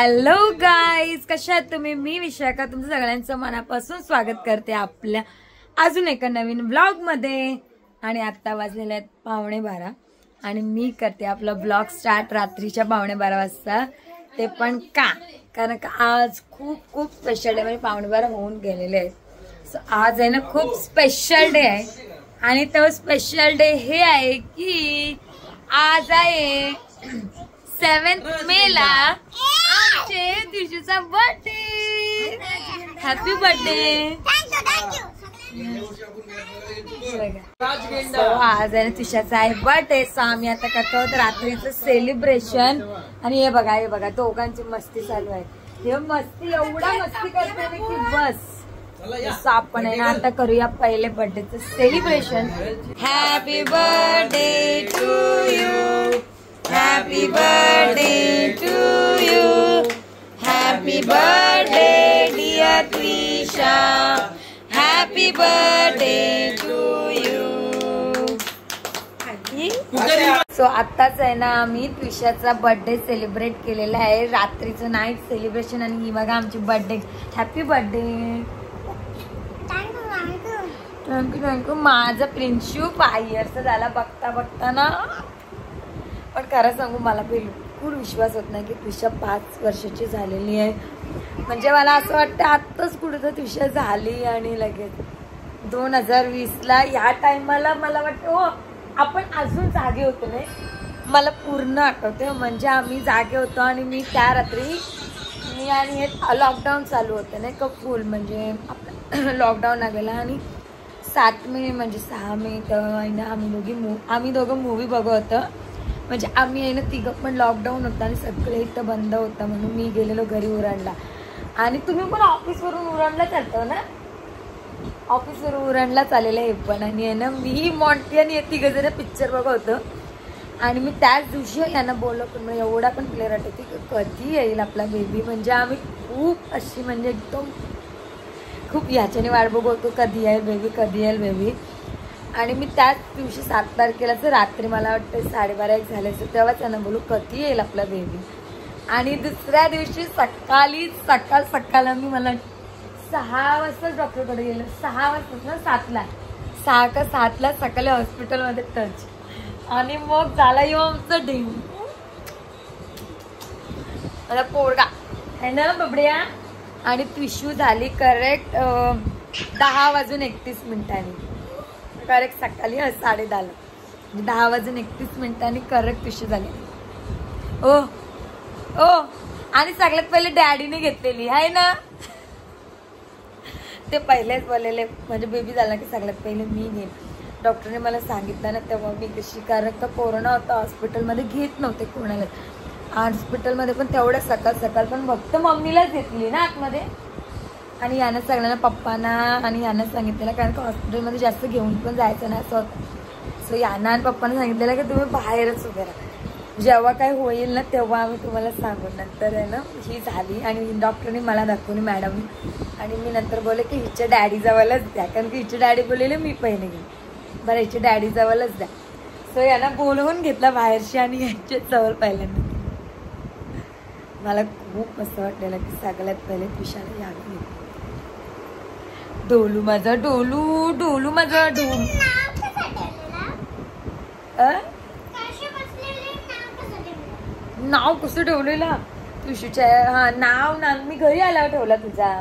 Hello guys, कशा आहात तुम्ही? मी विशाखा तुमचं सगळ्यांचं मनापासून स्वागत करते आपल्या अजून एका नवीन व्लॉग मध्ये। आणि आता वाजलेले आहेत 11:15 आणि मी करते आपला व्लॉग स्टार्ट रात्रीच्या 11:15 वाजता। ते पण कारण का आज खूप स्पेशल डे, म्हणजे 11:15 होऊन गेलेले आहेत। सो आज आहे ना खूप स्पेशल डे आहे आणि तो स्पेशल डे हे आहे की आज आहे 7 मेला आमचे दिवशीचा बर्थडे। Happy birthday. आज आहे तिशाचा आहे बर्थडे। सो आम्ही आता करतो रात्रीचं सेलिब्रेशन। आणि हे बघा दोघांची मस्ती चालू आहे। हे मस्ती एवढा मस्ती करते की बस। आपण आहे ना आता करूया पहिले बर्थडेचं celebration. Happy birthday to you, happy birthday to you, happy birthday dear Trisha, happy birthday to you. So आताच आहे ना आम्ही त्रिशाचा बर्थडे सेलिब्रेट केलेला आहे, रात्रीचं नाईट सेलिब्रेशन। आणि ही बघा आमची बर्थडे। Happy birthday. थँक्यू। माझा प्रिन्शू 5 इयर्सचा झाला बघता ना। पण खरं सांगू मला बिलकुल विश्वास होत नाही की त्रिशा 5 वर्षाची झालेली आहे। म्हणजे मला असं वाटतं आत्ताच कुठं त्रिशा झाली आणि लगेच 2020ला या टाइमाला मला वाटतं हो आपण अजून जागे होतो नाही। मला पूर्ण आठवते, म्हणजे आम्ही जागे होतो आणि मी त्या रात्री मी आणि हे लॉकडाऊन चालू होतं नाही का फुल, म्हणजे आपलं लॉकडाऊन लागलेला। आणि 7 मे म्हणजे 6 मे तेव्हा आम्ही दोघं मूवी बघत होतं। म्हणजे आम्ही आहे ना तिघं पण लॉकडाऊन होतं आणि सगळे इथं बंद होतं म्हणून मी गेलेलो घरी उरणला। आणि तुम्ही पण ऑफिसवरून उरणला चालतो ना? ऑफिसवरून उरणला चाललेलं आहे पण। आणि आहे ना मी मॉन्टी आणि तिघं जण पिक्चर बघत होतं। आणि मी त्याच दिवशी यांना बोललो पण मला एवढा पण क्लिअर वाटते की कधी येईल आपला बेबी। म्हणजे आम्ही खूप अशी म्हणजे एकदम खूप ह्याच्याने वाट बघतो कधी येईल बेबी। आणि मी त्याच दिवशी 7 तारखेलाच रात्री मला वाटतं 12:30 झाले असं, तेव्हाच त्यांना बोलू कधी येईल आपला बेबी। आणि दुसऱ्या दिवशी सकाळ मी मला 6 वाजताच डॉक्टरकडे गेलो। 6 वाजताच ना 7ला 6 का 7ला सकाळी हॉस्पिटलमध्ये टच। आणि मग झाला येऊ आमचं डिंग मला पोरगा आहे ना बबड्या। आणि त्रिशू झाली करेक्ट 10:31 करेक्ट सकाळी 10:30ला, म्हणजे 10:31 करेक्ट त्रिशू झाली। ओ आणि सगळ्यात पहिले डॅडीने घेतलेली आहे ना, ते पहिलेच बोललेले म्हणजे बेबी झाला की सगळ्यात पहिले मी घेईन। डॉक्टरने मला सांगितलं ना तेव्हा मी कशी, कारण का कोरोना होता हॉस्पिटलमध्ये घेत नव्हते कोणाला। हॉस्पिटलमध्ये पण तेवढं सकाळ पण फक्त मम्मीलाच घेतली ना आतमध्ये। आणि यानं सगळ्यांना पप्पांना आणि यानं सांगितलेलं, कारण का हॉस्पिटलमध्ये जास्त घेऊन पण जायचं ना असं होतं। सो यानं आणि पप्पांना सांगितलेलं की तुम्ही बाहेरच उभे राहा, जेव्हा काय होईल ना तेव्हा आम्ही तुम्हाला सांगू। नंतर आहे ना ही झाली आणि डॉक्टरने मला दाखवली मॅडम। आणि मी नंतर बोलले की हिच्या डॅडी जवळच द्या, कारण की हिचे डॅडी बोललेले मी पहिले घेईन, बरं हिच्या डॅडी जवळच द्या। सो यांना बोलवून घेतला बाहेरशी आणि यांच्या जवळ पहिल्यांदा। मला खूप मस्त वाटलेलं की सगळ्यात पहिले त्रिशाला यावी। डोलू माझा डोलू माझा डोलू। नाव कसं ठेवलेलं त्रिशूच्या? हा नाव मी घरी आल्यावर ठेवला तुझा।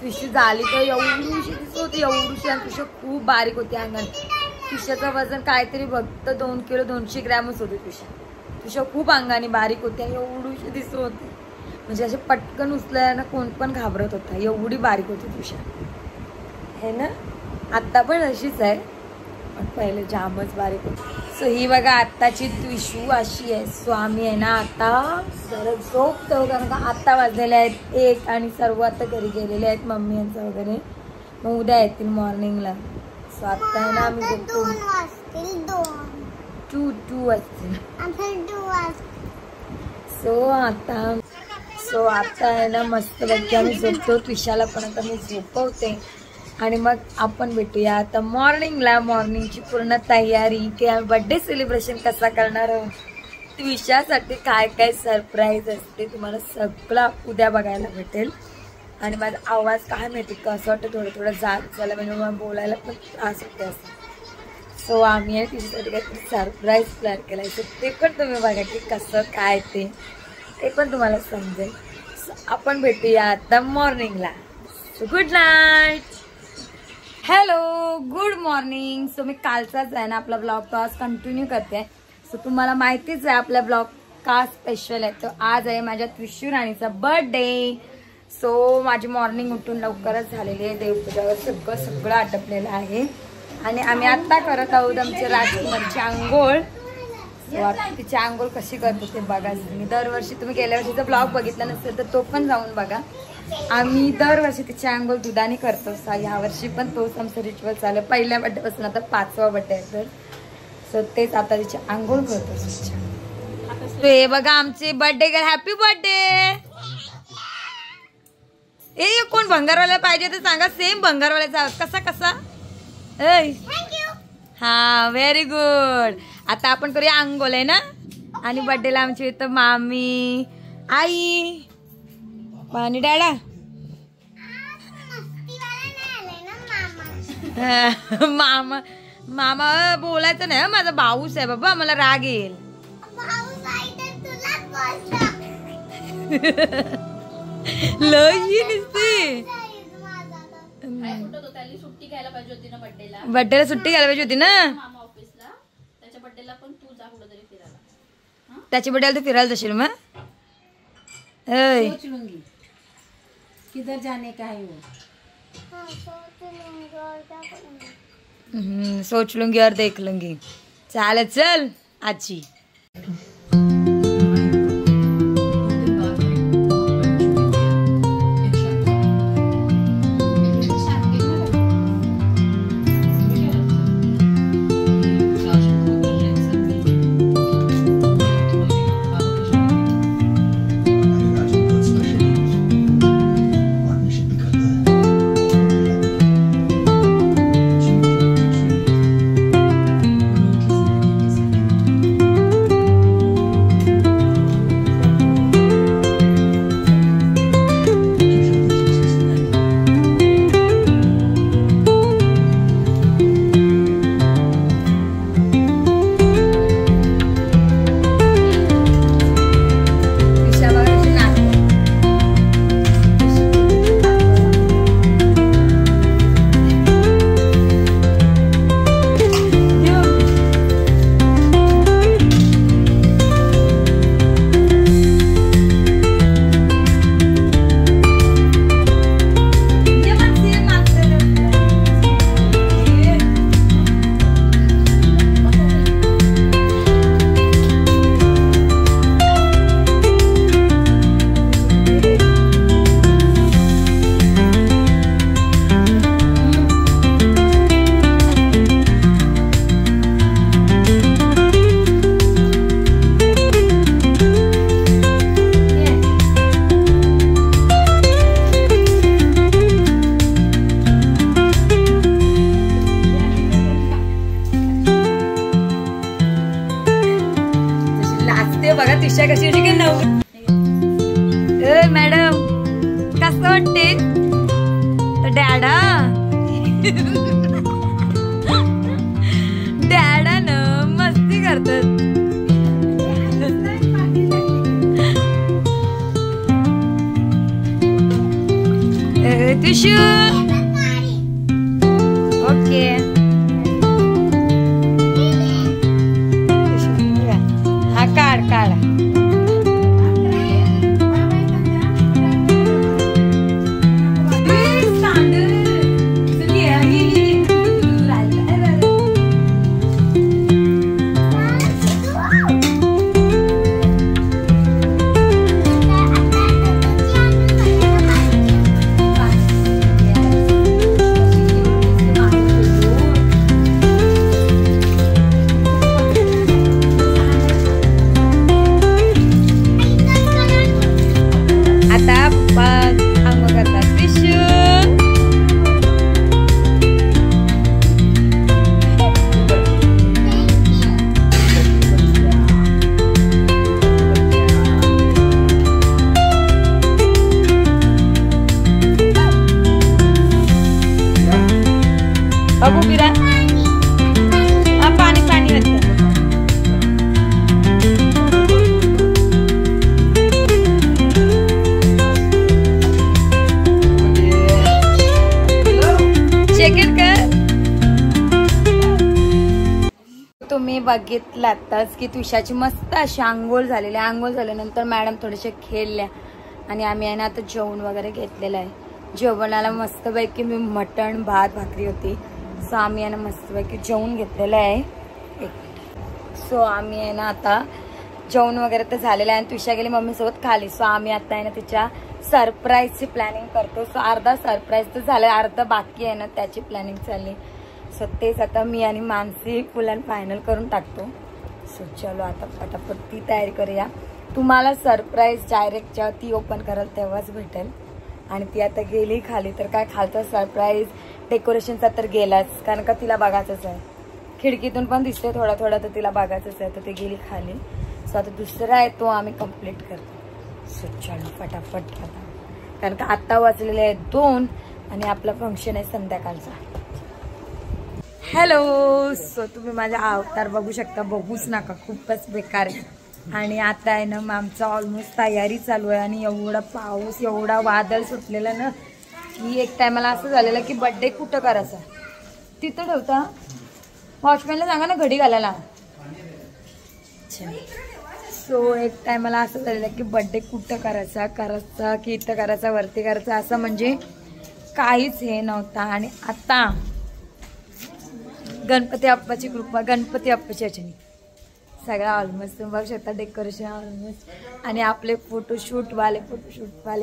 त्रिशू झाली तर एवढीशी दिसत होती, एवढीशी। आणि त्रिशू खूप बारीक होती अंगात। त्रिशाचं वजन काहीतरी फक्त 2 किलो 200 ग्रॅमच होती त्रिशा खूप अंगाने बारीक होती आणि एवढीशी दिसत होती, म्हणजे असे पटकन उचलायला कोण पण घाबरत होता, एवढी बारीक होती त्रिशा है ना। आत्ता पण अशीच आहे पण पहिले जामच बारीक होती। सो ही बघा आत्ताची त्रिशू अशी आहे। सो आम्ही आहे ना आता जरा झोपतो, कारण का आता वाजलेले आहेत 1 आणि सर्व आता घरी गेलेले आहेत मम्मी यांचं वगैरे, मग उद्या येतील मॉर्निंगला। सो आता आहे ना आम्ही झोपतो 2 वाजतील। सो आता आहे ना मस्त पैकी आम्ही झोपतो। त्रिशाला पण आता मी झोपवते आणि मग आपण भेटूया आता मॉर्निंगला। मॉर्निंगची पूर्ण तयारी की आम्ही बर्थडे सेलिब्रेशन कसा करणार आहोत त्विशासाठी काय काय सरप्राईज असते तुम्हाला सगळं उद्या बघायला भेटेल. आणि माझा आवाज काय माहिती का असं वाटतं थोडं थोडं जात झालं म्हणजे मला बोलायला पण त्रास होते असं. सो आम्ही तिच्यासाठी काहीतरी सरप्राईज प्लॅन केला आहे. सो ते पण तुम्ही बघा की कसं काय ते पण तुम्हाला समजेल. सो आपण भेटूया आता मॉर्निंगला. So good night. Hello good morning. So मी कालचाच आहे ना आपला ब्लॉग तो आज कंटिन्यू करते. सो तुम्हाला माहितीच आहे आपला ब्लॉग का स्पेशल आहे. तो आज आहे माझ्या त्रिशू राणीचा बर्थडे. सो माझी मॉर्निंग उठून लवकरच झालेली आहे. देवपूजावर सगळं आटपलेलं आहे. आणि आम्ही आत्ता करत आहोत आमची राजकुमारीची आंघोळ. तिची आंघोळ कशी करतो ते बघा. मी दरवर्षी तुम्ही गेल्या वर्षीचा ब्लॉग बघितला नसेल तर तो पण जाऊन बघा. आम्ही दरवर्षी तिची आंघोळ दुधाने करतो. ह्या वर्षी पण तोच आमचा रिच्युअल चालू आहे. पहिल्या बड्डेपासून आता 5वा बड्डे आहे. तर सो तेच आता तिची आंघोळ करतो. हे बघा आमचे बर्थडे गर्ल. Happy birthday. ए कोण भंगारवाला पाहिजे तर सांगा. सेम भंगारवाल्याचा आवाज कसा कसा. हा व्हेरी गुड. आता आपण करूया आंघोळ आहे ना. आणि बर्थडेला आमची इथं मामी आई आणि डॅडा. मामा मामा बोलायचं नाही. माझा भाऊच आहे बाबा. मला राग येईल. लई नसते. बर्थडेला सुट्टी घ्यायला पाहिजे होती ना. त्याच्या बर्थडेला तू फिरायला जाशील मग. किधर जाने का है वो. सोच लूंगी और देख लूंगी. चाल चल आजी. बघा तिशा कशी होती की मॅडम कसं वाटते डॅडा. डॅडा न मस्ती करतात. तिशू ओके. हा काढ काढ. तुम्ही बघितलं आताच की तुषाची मस्त अशी आंघोळ झालेली. आंघोळ झाल्यानंतर मॅडम थोडेसे खेळल्या आणि आम्ही आहे ना आता जेवण वगैरे घेतलेलं आहे. जेवणाला मस्तपैकी मी मटण भात भाकरी होती. सो आम्ही आहे ना मस्तपैकी जेवण घेतलेलं आहे. सो आम्ही आहे ना आता जेवण वगैरे तर झालेलं आहे आणि तुषा गेली मम्मीसोबत खाली. सो आम्ही आता आहे ना तिच्या सरप्राईजची प्लॅनिंग करतो. सो अर्धा सरप्राईज तर झालं, अर्धा बाकी आहे ना त्याची प्लॅनिंग चालली. सो तेच आता मी आणि मानसी फुल अँड फायनल करून टाकतो. सो चलो आता पटापट ती तयारी करूया. तुम्हाला सरप्राईज डायरेक्ट जेव्हा ती ओपन कराल तेव्हाच भेटेल. आणि ती आता गेली खाली तर काय खालचा सरप्राईज डेकोरेशनचा तर गेलाच, कारण का तिला बघायचंच आहे. खिडकीतून पण दिसते थोडा थोडा, तर तिला बघायचंच आहे. तर ते गेली खाली. सो आता दुसरा आहे तो आम्ही कंप्लीट करतो. सो चलो पटापट आता, कारण का आत्ता वाजलेले आहेत 2 आणि आपला फंक्शन आहे संध्याकाळचा. हॅलो. सो तुम्ही माझा अवतार बघू शकता, बघूच नका, खूपच बेकार आहे. आणि आता आहे ना मग आमचा ऑलमोस्ट तयारी चालू आहे. आणि एवढा पाऊस एवढा वादळ सुटलेला ना की एक टायमाला असं झालेलं की बड्डे कुठं करायचा, तिथं ठेवता वॉचमॅनला सांगा ना घडी घालायला. सो एक टायमाला असं झालेलं की बड्डे कुठं करायचा की इथं करायचा वरती करायचा, असं म्हणजे काहीच हे नव्हता. आणि आता गणपती बाप्पाची कृपा, गणपती बाप्पाची याच्याने सगळा ऑलमोस्ट बघू शकता डेकोरेशन ऑलमोस्ट. आणि आपले फोटोशूटवाले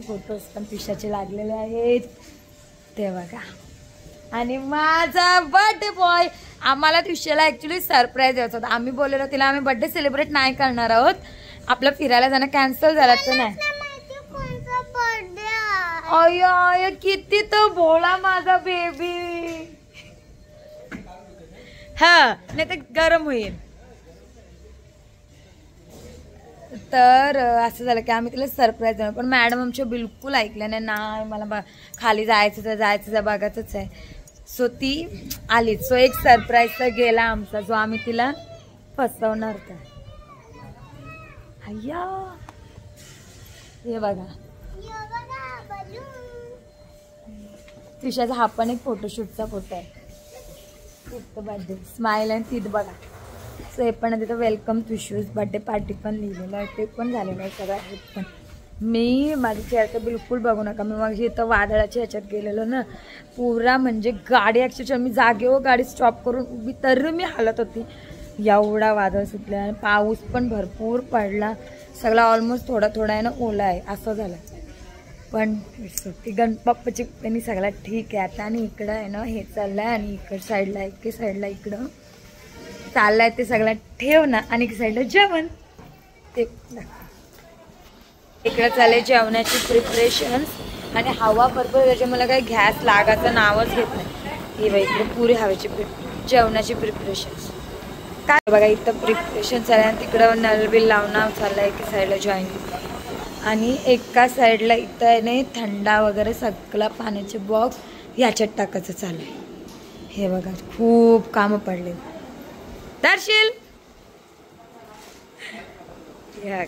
फोटोज पण तुषाचे लागलेले आहेत ते बघा. आणि माझा बर्थडे बॉय, आम्हाला तुषाला ऍक्च्युली सरप्राईज द्यायचा होता. आम्ही बोललेलो तिला आम्ही बर्थडे सेलिब्रेट नाही करणार आहोत, आपलं फिरायला जाणं कॅन्सल झालं तर नाही. अय किती तो भोळा माझा बेबी. हा नाही तर गरम होईल. तर असं झालं की आम्ही तिला सरप्राईज देणार, पण मॅडम आमच्या बिलकुल ऐकल्या नाही. मला खाली जायचं बघायचंच आहे. सो ती आली. सो एक सरप्राईज तर गेला आमचा, जो आम्ही तिला फसवणार होता. अय्या हे बघा तुषाचा हा पण एक फोटोशूटचा फोटो आहे. फिफ्थ बर्थडे स्माइल आणि तिथ बघा. सो हे पण तिथं वेलकम तुषूज बर्थडे पार्टी पण लिहिलेलं आहे, ते पण झालेलं आहे सगळं. हे पण मी माझी चेअर तर बिलकुल बघू नका. मी मग इथं वादळाच्या ह्याच्यात गेलेलो ना, पुरा म्हणजे गाडी ॲक्च्युअली मी जागेवर गाडी स्टॉप करून उभी तरी मी हालत होती. एवढा वादळ सुटला आणि पाऊस पण भरपूर पडला. सगळा ऑलमोस्ट थोडा आहे ना ओला आहे असं झालं. पण ती गणपतीची त्यांनी सगळ्यात ठीक आहे आता. आणि इकडं आहे ना हे चाललं आहे आणि इकडं साईडला इकडं चाललंय ते सगळ्यात ठेव ना. आणि एक साईडला जेवण, ते इकडं चाललंय जेवणाची प्रिपरेशन. आणि हवा भरपूर त्याच्या मला काही गॅस लागायचं नावच घेत नाही. ही बाई इकडे पुरी हवेची जेवणाची प्रिपरेशन काय बघा. इथं प्रिपरेशन चाललंय आणि तिकडं नलबिल लावणं चाललंय एका साईडला जॉईंट. आणि एका साईडला इथं आहे नाही थंडा वगैरे सगळा पाण्याचे बॉक्स ह्याच्यात टाकायचं चालू आहे. हे बघा खूप कामं पडले. दर्शील हे काय